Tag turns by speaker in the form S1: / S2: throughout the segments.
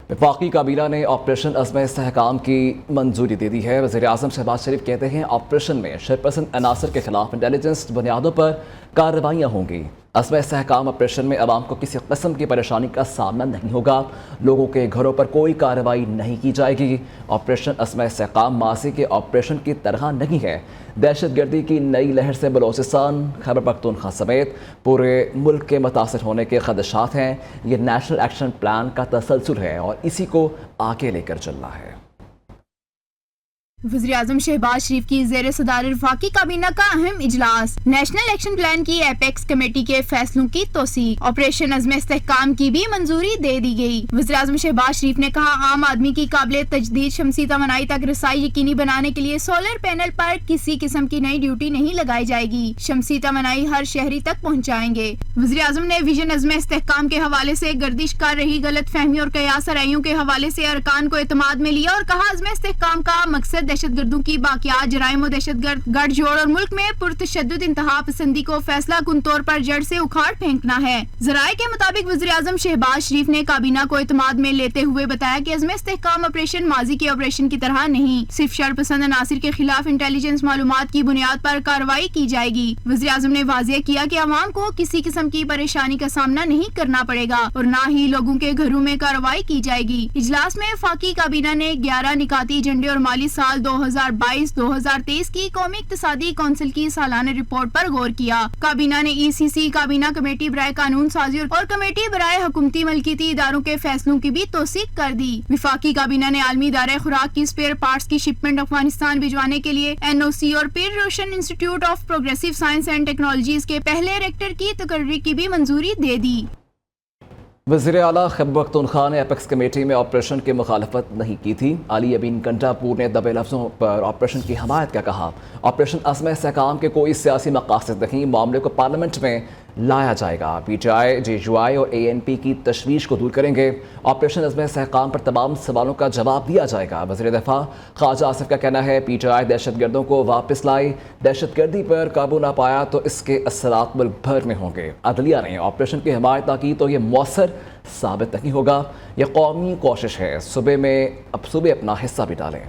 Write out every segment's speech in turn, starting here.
S1: وفاقی کابینہ نے آپریشن عزم استحکام کی منظوری دے دی ہے۔ وزیر اعظم شہباز شریف کہتے ہیں آپریشن میں شرپسند عناصر کے خلاف انٹیلیجنس بنیادوں پر کارروائیاں ہوں گی۔ عزم استحکام آپریشن میں عوام کو کسی قسم کی پریشانی کا سامنا نہیں ہوگا، لوگوں کے گھروں پر کوئی کارروائی نہیں کی جائے گی۔ آپریشن عزم استحکام ماضی کے آپریشن کی طرح نہیں ہے۔ دہشت گردی کی نئی لہر سے بلوچستان، خیبر پختونخوا سمیت پورے ملک کے متاثر ہونے کے خدشات ہیں۔ یہ نیشنل ایکشن پلان کا تسلسل ہے اور اسی کو آگے لے کر چلنا ہے۔
S2: وزیر اعظم شہباز شریف کی زیر صدارت وفاقی کابینہ کا اہم اجلاس، نیشنل ایکشن پلان کی ایپیکس کمیٹی کے فیصلوں کی توثیق، آپریشن عزم استحکام کی بھی منظوری دے دی گئی۔ وزیر اعظم شہباز شریف نے کہا عام آدمی کی قابل تجدید شمسی توانائی تک رسائی یقینی بنانے کے لیے سولر پینل پر کسی قسم کی نئی ڈیوٹی نہیں لگائی جائے گی، شمسی توانائی ہر شہری تک پہنچائیں گے۔ وزیر اعظم نے ویژن عزم استحکام کے حوالے سے گردش کر رہی غلط فہمی اور قیاس آرائیوں کے حوالے سے ارکان کو اعتماد میں لیا اور کہا عزم استحکام کا مقصد دہشت گردوں کی باقیات، جرائم و دہشت گرد گٹھ جوڑ اور ملک میں پرتشدد انتہا پسندی کو فیصلہ کن طور پر جڑ سے اکھاڑ پھینکنا ہے۔ ذرائع کے مطابق وزیر اعظم شہباز شریف نے کابینہ کو اعتماد میں لیتے ہوئے بتایا کہ عزم استحکام آپریشن ماضی کے آپریشن کی طرح نہیں، صرف شرپسند عناصر کے خلاف انٹیلیجنس معلومات کی بنیاد پر کارروائی کی جائے گی۔ وزیر اعظم نے واضح کیا کہ عوام کو کسی قسم کی پریشانی کا سامنا نہیں کرنا پڑے گا اور نہ ہی لوگوں کے گھروں میں کارروائی کی جائے گی۔ اجلاس میں وفاقی کابینہ نے 11 نکاتی ایجنڈے اور مالی سال 2022-2023 کی قومی اقتصادی کونسل کی سالانہ رپورٹ پر غور کیا۔ کابینہ نے ای سی سی، کابینہ کمیٹی برائے قانون سازی اور کمیٹی برائے حکومتی ملکیتی اداروں کے فیصلوں کی بھی توثیق کر دی۔ وفاقی کابینہ نے عالمی ادارہ خوراک کی اسپیئر پارٹس کی شپمنٹ افغانستان بھجوانے کے لیے این او سی اور پیر روشن institute of progressive science and technologies کے پہلے ریکٹر کی تقرری کی بھی منظوری دے دی۔
S1: وزیر اعلیٰ خیبر پختونخوا نے ایپیکس کمیٹی میں آپریشن کی مخالفت نہیں کی تھی۔ علی امین کنڈاپور نے دبے لفظوں پر آپریشن کی حمایت کا کہا۔ آپریشن عزم استحکام کے کوئی سیاسی مقاصد نہیں، معاملے کو پارلیمنٹ میں لایا جائے گا۔ P T I, J you آئی اور اے این پی کی تشویش کو دور کریں گے۔ آپریشن عزم استحکام پر تمام سوالوں کا جواب دیا جائے گا۔ وزیر دفاع خواجہ آصف کا کہنا ہے پی ٹی آئی دہشت گردوں کو واپس لائی، دہشت گردی پر قابو نہ پایا تو اس کے اثرات ملک بھر میں ہوں گے۔ عدلیہ نے آپریشن کی حمایت نہ کی تو یہ مؤثر ثابت نہیں ہوگا۔ یہ قومی کوشش ہے، صوبے اپنا حصہ بھی ڈالیں۔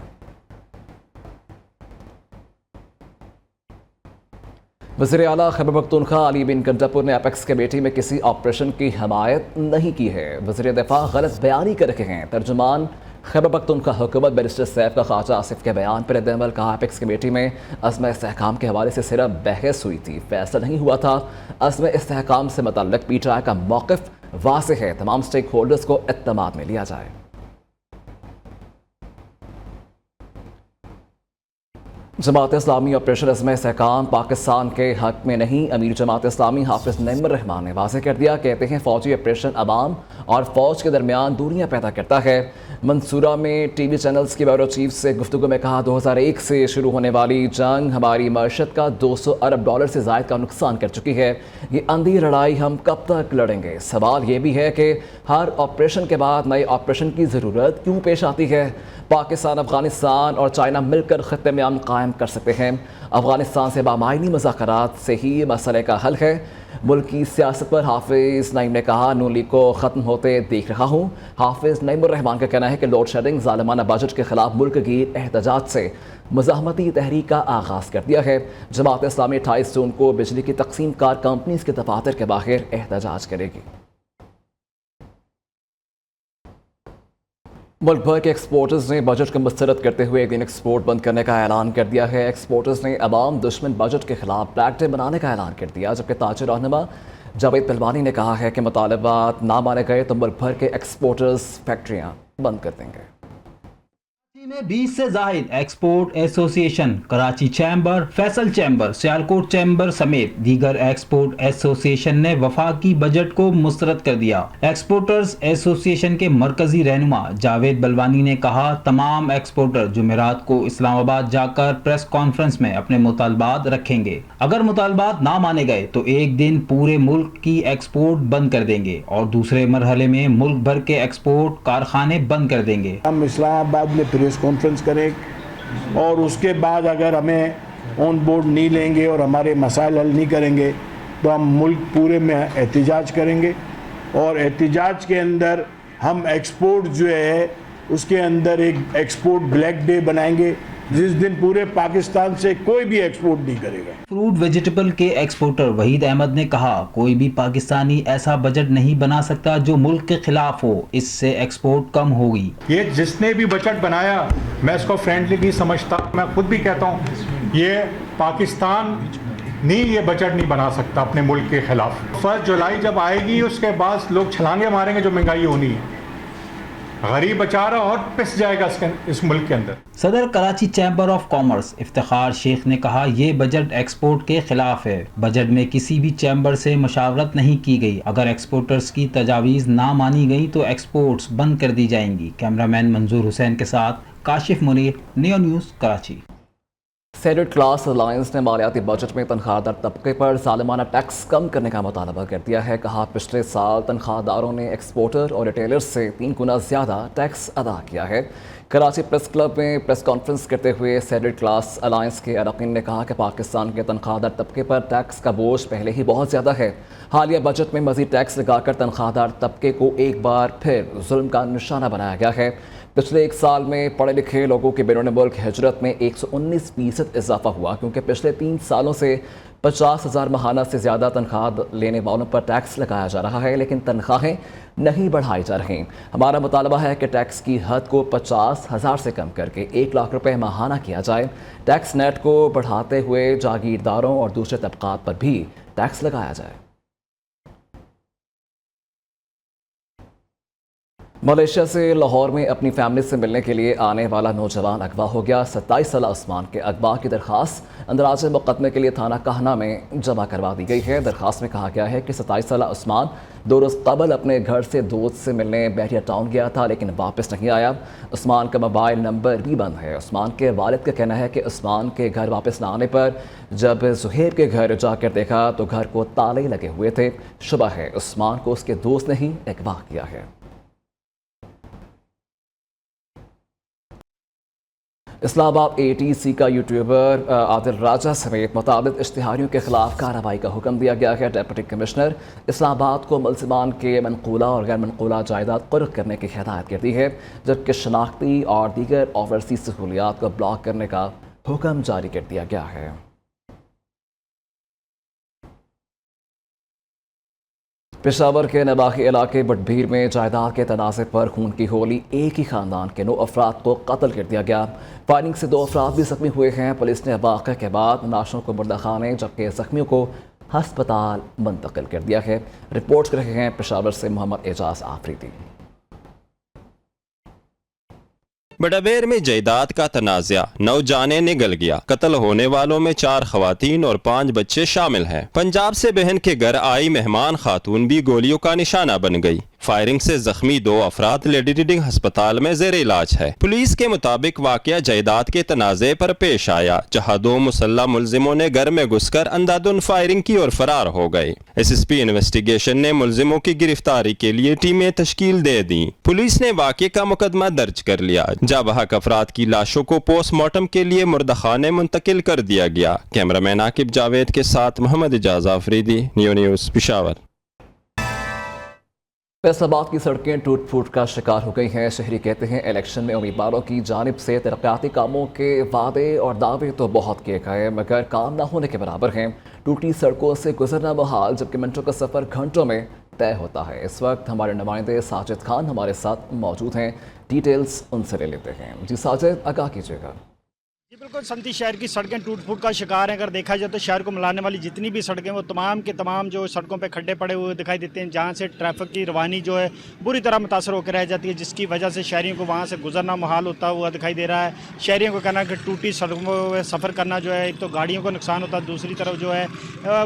S1: وزیر اعلیٰ خیبر پختونخوا علی امین کنڈاپور نے ایپیکس کمیٹی میں کسی آپریشن کی حمایت نہیں کی ہے۔ وزیر دفاع غلط بیانی کر رکھے ہیں۔ ترجمان خیبر پختونخوا حکومت بیرسٹر سیف کا خواجہ آصف کے بیان پر رد عمل، کہا ایپیکس کمیٹی میں عزم استحکام کے حوالے سے صرف بحث ہوئی تھی، فیصلہ نہیں ہوا تھا۔ عزم استحکام سے متعلق پی ٹی آئی کا موقف واضح ہے، تمام سٹیک ہولڈرز کو اعتماد میں لیا جائے۔ جماعت اسلامی آپریشن عزم استحکام پاکستان کے حق میں نہیں، امیر جماعت اسلامی حافظ نعیم الرحمان نے واضح کر دیا۔ کہتے ہیں فوجی آپریشن عوام اور فوج کے درمیان دوریاں پیدا کرتا ہے۔ منصورہ میں ٹی وی چینلز کی بیورو چیف سے گفتگو میں کہا 2001 سے شروع ہونے والی جنگ ہماری معیشت کا $200 ارب سے زائد کا نقصان کر چکی ہے۔ یہ اندھی لڑائی ہم کب تک لڑیں گے؟ سوال یہ بھی ہے کہ ہر آپریشن کے بعد نئے آپریشن کی ضرورت کیوں پیش آتی ہے؟ پاکستان، افغانستان اور چائنا مل کر خطے میں امن قائم کر سکتے ہیں۔ افغانستان سے بامعنی مذاکرات سے ہی مسئلے کا حل ہے۔ ملکی سیاست پر حافظ نعیم نے کہا نون لیگ کو ختم ہوتے دیکھ رہا ہوں۔ حافظ نعیم الرحمان کا کہنا ہے کہ لوڈ شیڈنگ، ظالمانہ بجٹ کے خلاف ملک گیر احتجاج سے مزاحمتی تحریک کا آغاز کر دیا ہے۔ جماعت اسلامی 28 جون کو بجلی کی تقسیم کار کمپنیز کے دفاتر کے باہر احتجاج کرے گی۔ ملک بھر کے ایکسپورٹرز نے بجٹ کو مسترد کرتے ہوئے ایک دن ایکسپورٹ بند کرنے کا اعلان کر دیا ہے۔ ایکسپورٹرز نے عوام دشمن بجٹ کے خلاف بلیک ڈے منانے کا اعلان کر دیا، جبکہ تاجر رہنما جاوید پہلوانی نے کہا ہے کہ مطالبات نہ مانے گئے تو ملک بھر کے ایکسپورٹرز فیکٹریاں بند کر دیں گے۔
S3: میں 20 سے زائد ایکسپورٹ ایسوسی ایشن، Karachi chamber, Faisal chamber, Sialkot chamber سمیت دیگر ایکسپورٹ ایسوسی ایشن نے وفاقی بجٹ کو مسترد کر دیا۔ ایکسپورٹرز ایسوسی ایشن کے مرکزی رہنما جاوید بلوانی نے کہا تمام ایکسپورٹر جمعرات کو اسلام آباد جا کر پریس کانفرنس میں اپنے مطالبات رکھیں گے۔ اگر مطالبات نہ مانے گئے تو ایک دن پورے ملک کی ایکسپورٹ بند کر دیں گے اور دوسرے مرحلے میں ملک بھر کے ایکسپورٹ کارخانے بند کر دیں گے۔
S4: ہم اسلام آباد میں پریس کانفرنس کریں اور اس کے بعد اگر ہمیں آن بورڈ نہیں لیں گے اور ہمارے مسائل حل نہیں کریں گے تو ہم ملک پورے میں احتجاج کریں گے، اور احتجاج کے اندر ہم ایکسپورٹ جو ہے اس کے اندر ایک ایکسپورٹ بلیک ڈے بنائیں گے جس دن پورے پاکستان سے کوئی بھی ایکسپورٹ نہیں کرے گا.
S3: فروٹ ویجیٹیبل کے ایکسپورٹر وحید احمد نے کہا کوئی بھی پاکستانی ایسا بجٹ نہیں بنا سکتا جو ملک کے خلاف ہو, اس سے ایکسپورٹ کم ہوگی.
S5: یہ جس نے بھی بجٹ بنایا میں اس کو فرینڈلی نہیں سمجھتا, میں خود بھی کہتا ہوں یہ پاکستان نہیں یہ بجٹ نہیں بنا سکتا اپنے ملک کے خلاف. 1 جولائی جب آئے گی اس کے بعد لوگ چھلانگے ماریں گے جو مہنگائی ہونی ہے, غریب بیچارہ اور پس جائے گا اس ملک کے اندر.
S3: صدر Karachi chamber of commerce Iftikhar شیخ نے کہا یہ بجٹ ایکسپورٹ کے خلاف ہے. بجٹ میں کسی بھی چیمبر سے مشاورت نہیں کی گئی. اگر ایکسپورٹرز کی تجاویز نہ مانی گئی تو ایکسپورٹس بند کر دی جائیں گی. کیمرامین منظور حسین کے ساتھ Kashif Munir, new news Karachi.
S1: Seeded class alliance نے مالیاتی بجٹ میں تنخواہ دار طبقے پر ظالمانہ ٹیکس کم کرنے کا مطالبہ کر دیا ہے. کہا پچھلے سال تنخواہ داروں نے ایکسپورٹر اور ریٹیلرز سے 3 گنا زیادہ ٹیکس ادا کیا ہے. کراچی پریس کلب میں پریس کانفرنس کرتے ہوئے سیڈڈ کلاس الائنس کے اراکین نے کہا کہ پاکستان کے تنخواہ دار طبقے پر ٹیکس کا بوجھ پہلے ہی بہت زیادہ ہے. حالیہ بجٹ میں مزید ٹیکس لگا کر تنخواہ دار طبقے کو ایک بار پھر ظلم کا نشانہ بنایا گیا ہے. پچھلے 1 سال میں پڑھے لکھے لوگوں کی بیرون ملک ہجرت میں 119% اضافہ ہوا کیونکہ پچھلے 3 سالوں سے 50,000 ماہانہ سے زیادہ تنخواہ لینے والوں پر ٹیکس لگایا جا رہا ہے لیکن تنخواہیں نہیں بڑھائی جا رہی. ہمارا مطالبہ ہے کہ ٹیکس کی حد کو 50,000 سے کم کر کے 1 لاکھ روپے ماہانہ کیا جائے. ٹیکس نیٹ کو بڑھاتے ہوئے جاگیرداروں اور دوسرے طبقات پر بھی ٹیکس لگایا جائے. ملیشیا سے لاہور میں اپنی فیملی سے ملنے کے لیے آنے والا نوجوان اغوا ہو گیا. 27 سالہ عثمان کے اغوا کی درخواست اندراج مقدمے کے لیے تھانہ کہنا میں جمع کروا دی گئی ہے. درخواست میں کہا گیا ہے کہ 27 سالہ عثمان 2 روز قبل اپنے گھر سے دوست سے ملنے بحریہ ٹاؤن گیا تھا لیکن واپس نہیں آیا. عثمان کا موبائل نمبر بھی بند ہے. عثمان کے والد کا کہنا ہے کہ عثمان کے گھر واپس نہ آنے پر جب زہیب کے گھر جا کر دیکھا تو گھر کو تالے لگے ہوئے تھے. شبہ ہے عثمان کو اس کے دوست نے ہی اغوا کیا ہے. اسلام آباد ATC کا یوٹیوبر عادل راجہ سمیت متعدد اشتہاریوں کے خلاف کارروائی کا حکم دیا گیا ہے. ڈپٹی کمشنر اسلام آباد کو ملزمان کے منقولہ اور غیر منقولہ جائیداد قرق کرنے کی ہدایت کر دی ہے جبکہ شناختی اور دیگر اوورسیز سہولیات کو بلاک کرنے کا حکم جاری کر دیا گیا ہے. پشاور کے نواحی علاقے بٹبھیر میں جائیداد کے تنازع پر خون کی ہولی. ایک ہی خاندان کے 9 افراد کو قتل کر دیا گیا. فائرنگ سے 2 افراد بھی زخمی ہوئے ہیں. پولیس نے واقعے کے بعد ناشوں کو مردہ خانے جبکہ زخمیوں کو ہسپتال منتقل کر دیا ہے. رپورٹ کر رہے ہیں پشاور سے محمد اعجاز آفریدی.
S6: بٹبیر میں جائیداد کا تنازع 9 جانیں نگل گیا. قتل ہونے والوں میں 4 خواتین اور 5 بچے شامل ہیں. پنجاب سے بہن کے گھر آئی مہمان خاتون بھی گولیوں کا نشانہ بن گئی. فائرنگ سے زخمی 2 افراد لیڈی ریڈنگ ہسپتال میں زیر علاج ہے. پولیس کے مطابق واقعہ جائیداد کے تنازع پر پیش آیا جہاں 2 مسلح ملزموں نے گھر میں گھس کر اندھادھند فائرنگ کی اور فرار ہو گئے. SSP انویسٹیگیشن نے ملزموں کی گرفتاری کے لیے ٹیمیں تشکیل دے دیں. پولیس نے واقعے کا مقدمہ درج کر لیا. جاں بحق افراد کی لاشوں کو پوسٹ مارٹم کے لیے مردہ خانے منتقل کر دیا گیا. کیمرامین عاقب جاوید کے ساتھ محمد اعجاز آفریدی, نیو نیوز پشاور.
S1: فیصل آباد کی سڑکیں ٹوٹ پھوٹ کا شکار ہو گئی ہیں. شہری کہتے ہیں الیکشن میں امیدواروں کی جانب سے ترقیاتی کاموں کے وعدے اور دعوے تو بہت کیے گئے مگر کام نہ ہونے کے برابر ہیں. ٹوٹی سڑکوں سے گزرنا محال جبکہ منٹوں کا سفر گھنٹوں میں طے ہوتا ہے. اس وقت ہمارے نمائندے ساجد خان ہمارے ساتھ موجود ہیں. ڈیٹیلز ان سے لے لیتے ہیں. جی ساجد, آگاہ کیجیے گا.
S7: جی بالکل, سنتی شہر کی سڑکیں ٹوٹ پھوٹ کا شکار ہیں. اگر دیکھا جائے تو شہر کو ملانے والی جتنی بھی سڑکیں وہ تمام کے تمام جو سڑکوں پہ کھڈے پڑے ہوئے دکھائی دیتے ہیں جہاں سے ٹریفک کی روانی جو ہے بری طرح متاثر ہو کے رہ جاتی ہے جس کی وجہ سے شہریوں کو وہاں سے گزرنا محال ہوتا ہوا دکھائی دے رہا ہے. شہریوں کو کہنا ہے کہ ٹوٹی سڑکوں میں سفر کرنا جو ہے ایک تو گاڑیوں کو نقصان ہوتا ہے, دوسری طرف جو ہے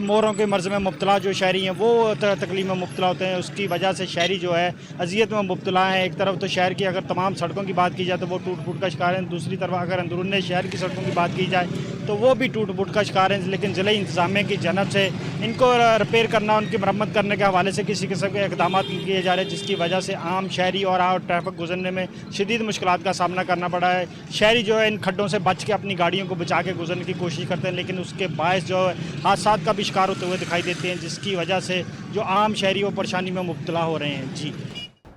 S7: موروں کے مرض میں مبتلا جو شہری ہیں وہ تکلیف میں مبتلا ہوتے ہیں. اس کی وجہ سے شہری جو ہے اذیت میں مبتلا ہیں. ایک طرف تو شہر کی اگر تمام سڑکوں کی بات کی جائے تو وہ ٹوٹ پھوٹ کا شکار ہیں, دوسری طرف اگر اندرون شہر کی سڑکوں کی بات کی جائے تو وہ بھی ٹوٹ پھوٹ کا شکار ہیں. لیکن ضلعی انتظامیہ کی جانب سے ان کو ریپیئر کرنا, ان کی مرمت کرنے کے حوالے سے کسی قسم کے اقدامات کیے جا رہے ہیں جس کی وجہ سے عام شہری اور ٹریفک گزرنے میں شدید مشکلات کا سامنا کرنا پڑا ہے. شہری جو ہے ان کھڈوں سے بچ کے اپنی گاڑیوں کو بچا کے گزرنے کی کوشش کرتے ہیں لیکن اس کے باعث جو ہے حادثات کا بھی شکار ہوتے ہوئے دکھائی دیتے ہیں جس کی وجہ سے جو عام شہری وہ پریشانی میں مبتلا ہو رہے ہیں. جی